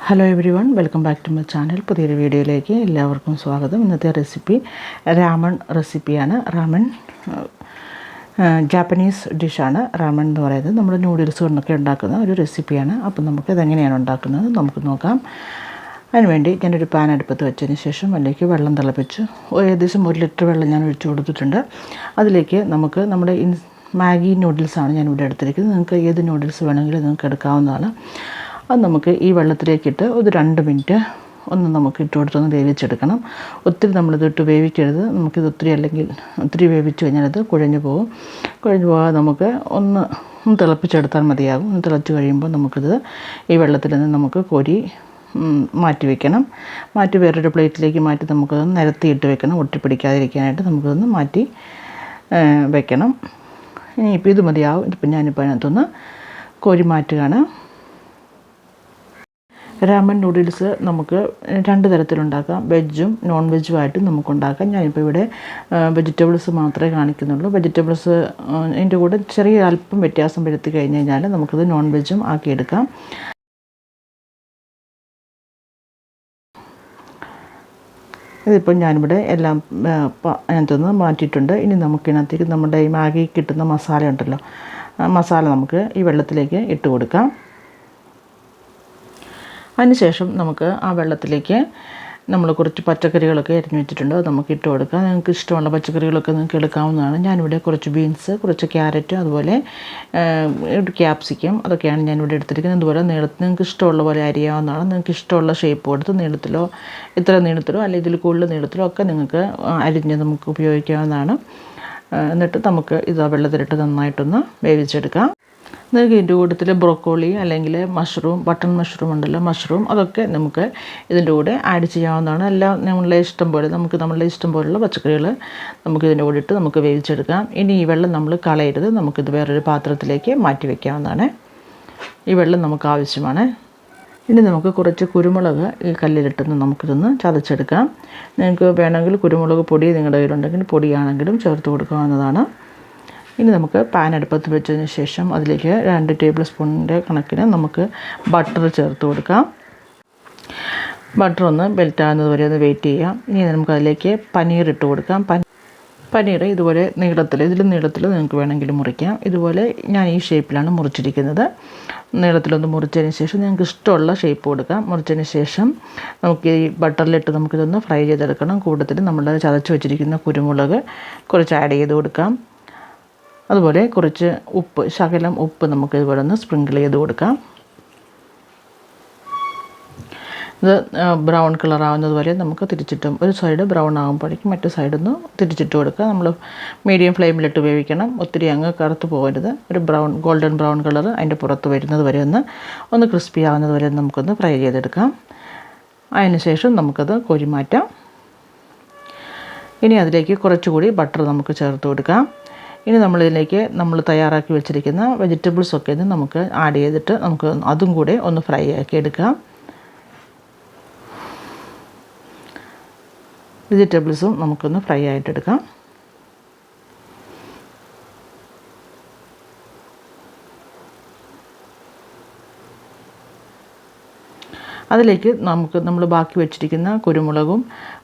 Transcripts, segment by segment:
Hello everyone, welcome back to my channel. പുതിയൊരു വീഡിയോയിലേക്ക് എല്ലാവർക്കും സ്വാഗതം. ഇന്നത്തെ റെസിപ്പി രാമൺ റെസിപ്പിയാണ്. രാമൺ ജാപ്പനീസ് ഡിഷാണ്. രാമൺ എന്ന് പറയുന്നത് നമ്മൾ നൂഡിൽസ് കൊണ്ടൊക്കെ ഉണ്ടാക്കുന്ന ഒരു റെസിപ്പിയാണ്. അപ്പം നമുക്കിതെങ്ങനെയാണ് ഉണ്ടാക്കുന്നത് നമുക്ക് നോക്കാം. അതിനുവേണ്ടി ഞാനൊരു പാൻ അടുപ്പത്ത് വെച്ചതിന് ശേഷം അതിലേക്ക് വെള്ളം തിളപ്പിച്ച് ഏകദേശം 1 ലിറ്റർ വെള്ളം ഞാൻ ഒഴിച്ചു കൊടുത്തിട്ടുണ്ട്. അതിലേക്ക് നമുക്ക് നമ്മുടെ മാഗി നൂഡിൽസാണ് ഞാനിവിടെ എടുത്തിരിക്കുന്നത്. നിങ്ങൾക്ക് ഏത് നൂഡിൽസ് വേണമെങ്കിലും നിങ്ങൾക്ക് എടുക്കാവുന്നതാണ്. അത് നമുക്ക് ഈ വെള്ളത്തിലേക്കിട്ട് ഒരു 2 മിനിറ്റ് നമുക്ക് ഇട്ട് കൊടുത്തൊന്ന് വേവിച്ചെടുക്കണം. ഒത്തിരി നമ്മളിതിട്ട് വേവിക്കരുത്. നമുക്കിത് ഒത്തിരി വേവിച്ച് കഴിഞ്ഞാൽ അത് കുഴഞ്ഞു പോകാതെ നമുക്ക് ഒന്ന് തിളപ്പിച്ചെടുത്താൽ മതിയാകും. ഒന്ന് തിളച്ച് കഴിയുമ്പോൾ നമുക്കിത് ഈ വെള്ളത്തിൽ നിന്ന് നമുക്ക് കോരി മാറ്റി വയ്ക്കണം. വേറൊരു പ്ലേറ്റിലേക്ക് മാറ്റി നമുക്കത് നിരത്തിയിട്ട് വെക്കണം. ഒട്ടിപ്പിടിക്കാതിരിക്കാനായിട്ട് നമുക്കതൊന്ന് മാറ്റി വയ്ക്കണം. ഇനിയിപ്പോൾ ഇത് മതിയാവും. ഇതിപ്പോൾ ഞാനിപ്പോൾ അതിനകത്തൊന്ന് കോരി മാറ്റുകയാണ്. രാമൻ നൂഡിൽസ് നമുക്ക് 2 തരത്തിലുണ്ടാക്കാം. വെജും നോൺ വെജുമായിട്ടും നമുക്കുണ്ടാക്കാം. ഞാനിപ്പോൾ ഇവിടെ വെജിറ്റബിൾസ് മാത്രമേ കാണിക്കുന്നുള്ളൂ. വെജിറ്റബിൾസ് അതിൻ്റെ കൂടെ ചെറിയ അല്പം വ്യത്യാസം വരുത്തി കഴിഞ്ഞ് കഴിഞ്ഞാൽ നമുക്കത് നോൺ വെജും ആക്കിയെടുക്കാം. ഇതിപ്പോൾ ഞാനിവിടെ എല്ലാം അതിനകത്തുനിന്ന് മാറ്റിയിട്ടുണ്ട്. ഇനി നമുക്കിതിനകത്തേക്ക് നമ്മുടെ ഈ മാഗി കിട്ടുന്ന മസാല ഉണ്ടല്ലോ, മസാല നമുക്ക് ഈ വെള്ളത്തിലേക്ക് ഇട്ട് കൊടുക്കാം. അതിനുശേഷം നമുക്ക് ആ വെള്ളത്തിലേക്ക് നമ്മൾ കുറച്ച് പച്ചക്കറികളൊക്കെ അരിഞ്ഞ് വെച്ചിട്ടുണ്ട്. അത് നമുക്ക് ഇട്ട് കൊടുക്കാം. നിങ്ങൾക്ക് ഇഷ്ടമുള്ള പച്ചക്കറികളൊക്കെ നിങ്ങൾക്ക് എടുക്കാവുന്നതാണ്. ഞാനിവിടെ കുറച്ച് ബീൻസ്, കുറച്ച് ക്യാരറ്റ്, അതുപോലെ ക്യാപ്സിക്കം അതൊക്കെയാണ് ഞാനിവിടെ എടുത്തിരിക്കുന്നത്. അതുപോലെ നീളത്തിൽ നിങ്ങൾക്ക് ഇഷ്ടമുള്ള പോലെ അരിയാവുന്നതാണ്. നിങ്ങൾക്ക് ഇഷ്ടമുള്ള ഷേപ്പ് കൊടുത്ത് നീളത്തിലോ ഇത്ര നീളത്തിലോ അല്ലെങ്കിൽ ഇതിൽ കൂടുതൽ നീളത്തിലോ ഒക്കെ നിങ്ങൾക്ക് അരിഞ്ഞ് നമുക്ക് ഉപയോഗിക്കാവുന്നതാണ്. എന്നിട്ട് നമുക്ക് ഇത് ആ വെള്ളത്തിലിട്ട് നന്നായിട്ടൊന്ന് വേവിച്ചെടുക്കാം. നിങ്ങൾക്ക് ഇതിൻ്റെ കൂട്ടത്തിൽ ബ്രോക്കോളി അല്ലെങ്കിൽ ബട്ടൺ മഷ്റൂം ഉണ്ടല്ലോ, അതൊക്കെ നമുക്ക് ഇതിൻ്റെ കൂടെ ആഡ് ചെയ്യാവുന്നതാണ്. എല്ലാം നമ്മളുടെ ഇഷ്ടം പോലുള്ള പച്ചക്കറികൾ നമുക്ക് ഇതിൻ്റെ കൂടെ ഇട്ട് നമുക്ക് വേവിച്ചെടുക്കാം. ഇനി ഈ വെള്ളം നമ്മൾ കളയരുത്. നമുക്കിത് വേറൊരു പാത്രത്തിലേക്ക് മാറ്റി വയ്ക്കാവുന്നതാണ്. ഈ വെള്ളം നമുക്ക് ആവശ്യമാണ്. ഇനി നമുക്ക് കുറച്ച് കുരുമുളക് ഈ കല്ലിലിട്ടൊന്ന് നമുക്കിതൊന്ന് ചതച്ചെടുക്കാം. നിങ്ങൾക്ക് വേണമെങ്കിൽ കുരുമുളക് പൊടി നിങ്ങളുടെ കയ്യിലുണ്ടെങ്കിൽ പൊടിയാണെങ്കിലും ചേർത്ത് കൊടുക്കാവുന്നതാണ്. ഇനി നമുക്ക് പാൻ അടുപ്പത്ത് വെച്ചതിന് ശേഷം അതിലേക്ക് 2 ടേബിൾ സ്പൂണിൻ്റെ കണക്കിന് നമുക്ക് ബട്ടർ ചേർത്ത് കൊടുക്കാം. ബട്ടർ ഒന്ന് മെൽറ്റാകുന്നത് വരെ ഒന്ന് വെയിറ്റ് ചെയ്യാം. ഇനി നമുക്ക് അതിലേക്ക് പനീർ ഇട്ട് കൊടുക്കാം. പനീർ ഇതുപോലെ ഇതിലും നീളത്തിൽ നിങ്ങൾക്ക് വേണമെങ്കിൽ മുറിക്കാം. ഇതുപോലെ ഞാൻ ഈ ഷേപ്പിലാണ് മുറിച്ചിരിക്കുന്നത്. നീളത്തിലൊന്ന് മുറിച്ചതിന് ശേഷം നിങ്ങൾക്ക് ഇഷ്ടമുള്ള ഷേപ്പ് കൊടുക്കാം. മുറിച്ചതിന് ശേഷം നമുക്ക് ഈ ബട്ടറിലിട്ട് നമുക്കിതൊന്ന് ഫ്രൈ ചെയ്തെടുക്കണം. കൂട്ടത്തിൽ നമ്മൾ ചതച്ച് വെച്ചിരിക്കുന്ന കുരുമുളക് കുറച്ച് ആഡ് ചെയ്ത് കൊടുക്കാം. അതുപോലെ കുറച്ച് ശകലം ഉപ്പ് നമുക്ക് ഇതുപോലെ ഒന്ന് സ്പ്രിങ്കിൾ ചെയ്ത് കൊടുക്കാം. ഇത് ബ്രൗൺ കളർ ആവുന്നത് വരെ നമുക്ക് തിരിച്ചിട്ടും ഒരു സൈഡ് ബ്രൗൺ ആകുമ്പോഴേക്കും മറ്റു സൈഡൊന്ന് തിരിച്ചിട്ട് കൊടുക്കുക. നമ്മൾ മീഡിയം ഫ്ലെയിമിലിട്ട് വേവിക്കണം. ഒത്തിരി അങ്ങ് കറുത്ത് പോകരുത്. ഒരു ഗോൾഡൻ ബ്രൗൺ കളർ അതിൻ്റെ പുറത്ത് വരുന്നത് വരെ ഒന്ന് ക്രിസ്പി ആവുന്നത് വരെ നമുക്കൊന്ന് ഫ്രൈ ചെയ്തെടുക്കാം. അതിന് ശേഷം നമുക്കത് കോരി മാറ്റാം. ഇനി അതിലേക്ക് കുറച്ചുകൂടി ബട്ടർ നമുക്ക് ചേർത്ത് കൊടുക്കാം. ഇനി നമ്മളിതിലേക്ക് നമ്മൾ തയ്യാറാക്കി വെച്ചിരിക്കുന്ന വെജിറ്റബിൾസൊക്കെ നമുക്ക് ആഡ് ചെയ്തിട്ട് നമുക്ക് അതും കൂടെ ഒന്ന് ഫ്രൈ ആക്കി എടുക്കാം. വെജിറ്റബിൾസും നമുക്കൊന്ന് ഫ്രൈ ആയിട്ടെടുക്കാം. അതിലേക്ക് നമ്മൾ ബാക്കി വെച്ചിരിക്കുന്ന കുരുമുളകും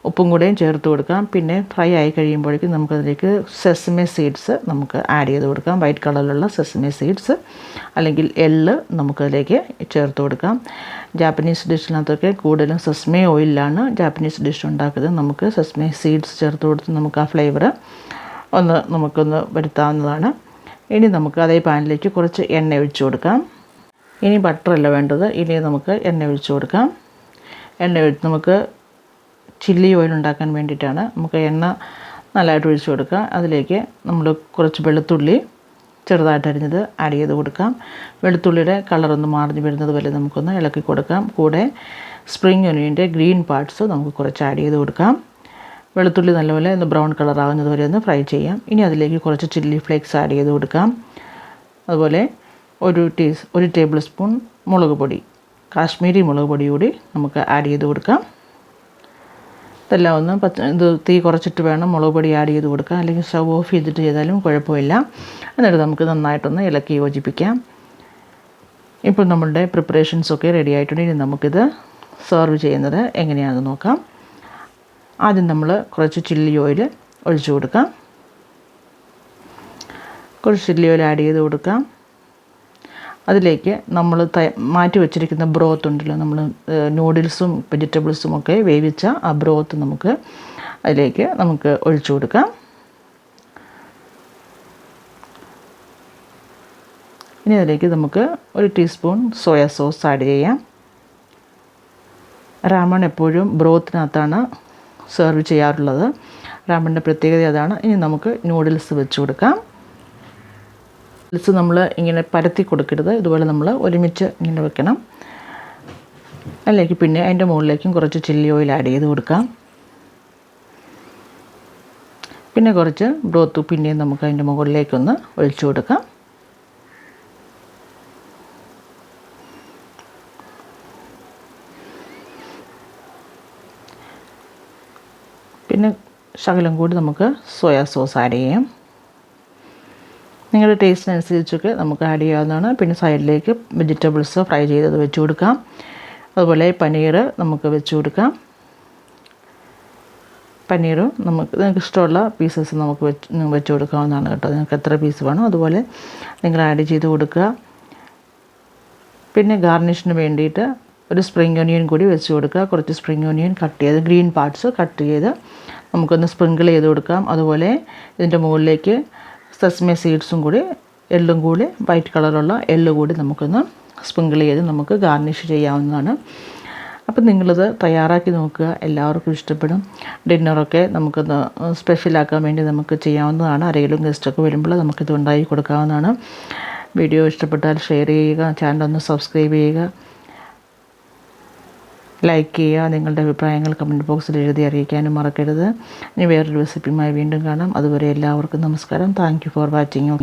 ഉപ്പും കൂടെയും ചേർത്ത് കൊടുക്കാം. പിന്നെ ഫ്രൈ ആയി കഴിയുമ്പോഴേക്കും നമുക്കതിലേക്ക് സെസമെ സീഡ്സ് നമുക്ക് ആഡ് ചെയ്ത് കൊടുക്കാം. വൈറ്റ് കളറിലുള്ള സെസമെ സീഡ്സ് അല്ലെങ്കിൽ എള്ള് നമുക്കതിലേക്ക് ചേർത്ത് കൊടുക്കാം. ജാപ്പനീസ് ഡിഷിനകത്തൊക്കെ കൂടുതലും സെസമെ ഓയിലാണ് ജാപ്പനീസ് ഡിഷ് ഉണ്ടാക്കുന്നത്. നമുക്ക് സെസമെ സീഡ്സ് ചേർത്ത് കൊടുത്ത് നമുക്ക് ആ ഫ്ലേവർ നമുക്കൊന്ന് വരുത്താവുന്നതാണ്. ഇനി നമുക്ക് അതേ പാനിലേക്ക് കുറച്ച് എണ്ണ ഒഴിച്ച് കൊടുക്കാം. ഇനി ബട്ടറല്ല വേണ്ടത്. ഇനി നമുക്ക് എണ്ണ ഒഴിച്ച് കൊടുക്കാം. നമുക്ക് ചില്ലി ഓയിൽ ഉണ്ടാക്കാൻ വേണ്ടിയിട്ടാണ്. നമുക്ക് എണ്ണ നല്ലതായിട്ട് ഒഴിച്ച് കൊടുക്കാം. അതിലേക്ക് നമ്മൾ കുറച്ച് വെളുത്തുള്ളി ചെറുതായിട്ട് അരിഞ്ഞത് ആഡ് ചെയ്ത് കൊടുക്കാം. വെളുത്തുള്ളിയുടെ കളറൊന്ന് മാറിഞ്ഞ് വരുന്നത് വരെ നമുക്കൊന്ന് ഇളക്കി കൊടുക്കാം. കൂടെ സ്പ്രിംഗ് ഒനിയൻ്റെ ഗ്രീൻ പാർട്സ് നമുക്ക് കുറച്ച് ആഡ് ചെയ്ത് കൊടുക്കാം. വെളുത്തുള്ളി നല്ലപോലെ ഒന്ന് ബ്രൗൺ കളർ ആകുന്നത് വരെ ഒന്ന് ഫ്രൈ ചെയ്യാം. ഇനി അതിലേക്ക് കുറച്ച് ചില്ലി ഫ്ലേക്സ് ആഡ് ചെയ്ത് കൊടുക്കാം. അതുപോലെ ഒരു ടേബിൾ സ്പൂൺ മുളക് പൊടി, കാശ്മീരി മുളക് പൊടി കൂടി നമുക്ക് ആഡ് ചെയ്ത് കൊടുക്കാം. ഇതെല്ലാം ഒന്ന് തീ കുറച്ചിട്ട് വേണം മുളക് പൊടി ആഡ് ചെയ്ത് കൊടുക്കാം. അല്ലെങ്കിൽ സ്റ്റവ് ഓഫ് ചെയ്തിട്ട് ചെയ്താലും കുഴപ്പമില്ല. എന്നിട്ട് നമുക്ക് നന്നായിട്ടൊന്ന് ഇളക്കി യോജിപ്പിക്കാം. ഇപ്പോൾ നമ്മളുടെ പ്രിപ്പറേഷൻസൊക്കെ റെഡി ആയിട്ടുണ്ട്. ഇനി നമുക്കിത് സെർവ് ചെയ്യുന്നത് എങ്ങനെയാണെന്ന് നോക്കാം. ആദ്യം നമ്മൾ കുറച്ച് ചില്ലി ഓയിൽ ഒഴിച്ചു കൊടുക്കാം. കുറച്ച് ചില്ലി ഓയിൽ ആഡ് ചെയ്ത് കൊടുക്കാം. അതിലേക്ക് നമ്മൾ മാറ്റി വെച്ചിരിക്കുന്ന ബ്രോത്ത് ഉണ്ടല്ലോ, നമ്മൾ നൂഡിൽസും വെജിറ്റബിൾസും ഒക്കെ വേവിച്ച ആ ബ്രോത്ത് അതിലേക്ക് നമുക്ക് ഒഴിച്ചു കൊടുക്കാം. ഇനി അതിലേക്ക് നമുക്ക് 1 ടീസ്പൂൺ സോയാ സോസ് ആഡ് ചെയ്യാം. റാമൺ എപ്പോഴും ബ്രോത്തിനകത്താണ് സെർവ് ചെയ്യാറുള്ളത്. റാമണിൻ്റെ പ്രത്യേകത അതാണ്. ഇനി നമുക്ക് നൂഡിൽസ് വെച്ച് കൊടുക്കാം. നൂഡിൽസ് നമ്മൾ ഇങ്ങനെ പരത്തി കൊടുക്കരുത്, ഇതുപോലെ നമ്മൾ ഒരുമിച്ച് ഇങ്ങനെ വെക്കണം. അതിലേക്ക് പിന്നെ അതിൻ്റെ മുകളിലേക്കും കുറച്ച് ചില്ലി ഓയിൽ ആഡ് ചെയ്ത് കൊടുക്കാം. പിന്നെ കുറച്ച് ബ്രോത്ത് പിന്നെയും നമുക്ക് അതിൻ്റെ മുകളിലേക്കൊന്ന് ഒഴിച്ചു കൊടുക്കാം. പിന്നെ ശകലം കൂടി നമുക്ക് സോയാ സോസ് ആഡ് ചെയ്യാം. നിങ്ങളുടെ ടേസ്റ്റിനനുസരിച്ചൊക്കെ നമുക്ക് ആഡ് ചെയ്യാവുന്നതാണ്. പിന്നെ സൈഡിലേക്ക് വെജിറ്റബിൾസ് ഫ്രൈ ചെയ്തത് വെച്ച് കൊടുക്കാം. അതുപോലെ പനീർ നമുക്ക് വെച്ച് കൊടുക്കാം. പനീറും നിങ്ങൾക്ക് ഇഷ്ടമുള്ള പീസസ് നമുക്ക് വെച്ച് കൊടുക്കാവുന്നതാണ് കേട്ടോ. നിങ്ങൾക്ക് എത്ര പീസ് വേണോ അതുപോലെ നിങ്ങൾ ആഡ് ചെയ്ത് കൊടുക്കുക. പിന്നെ ഗാർണിഷിന് വേണ്ടിയിട്ട് ഒരു സ്പ്രിംഗ് ഒനിയൻ കൂടി വെച്ച് കൊടുക്കുക. കുറച്ച് സ്പ്രിംഗ് ഒനിയൻ കട്ട് ചെയ്ത് ഗ്രീൻ പാർട്സ് കട്ട് ചെയ്ത് നമുക്കൊന്ന് സ്പ്രിങ്കിൾ ചെയ്ത് കൊടുക്കാം. അതുപോലെ ഇതിൻ്റെ മുകളിലേക്ക് സെസ്മെ സീഡ്സും കൂടി എള്ളും കൂടി വൈറ്റ് കളറുള്ള എള്ള് കൂടി നമുക്കൊന്ന് സ്പ്രിങ്കിൾ ചെയ്ത് നമുക്ക് ഗാർണിഷ് ചെയ്യാവുന്നതാണ്. അപ്പം നിങ്ങളിത് തയ്യാറാക്കി നോക്കുക, എല്ലാവർക്കും ഇഷ്ടപ്പെടും. ഡിന്നറൊക്കെ നമുക്കൊന്ന് സ്പെഷ്യലാക്കാൻ വേണ്ടി നമുക്ക് ചെയ്യാവുന്നതാണ്. ആരെങ്കിലും ഗസ്റ്റൊക്കെ വരുമ്പോൾ നമുക്കിത് ഉണ്ടാക്കി കൊടുക്കാവുന്നതാണ്. വീഡിയോ ഇഷ്ടപ്പെട്ടാൽ ഷെയർ ചെയ്യുക, ചാനൽ സബ്സ്ക്രൈബ് ചെയ്യുക, ലൈക്ക് ചെയ്യുക. നിങ്ങളുടെ അഭിപ്രായങ്ങൾ കമൻറ്റ് ബോക്സിൽ എഴുതി അറിയിക്കാനും മറക്കരുത്. ഇനി വേറൊരു റെസിപ്പിയുമായി വീണ്ടും കാണാം. അതുവരെ എല്ലാവർക്കും നമസ്കാരം. Thank you for watching.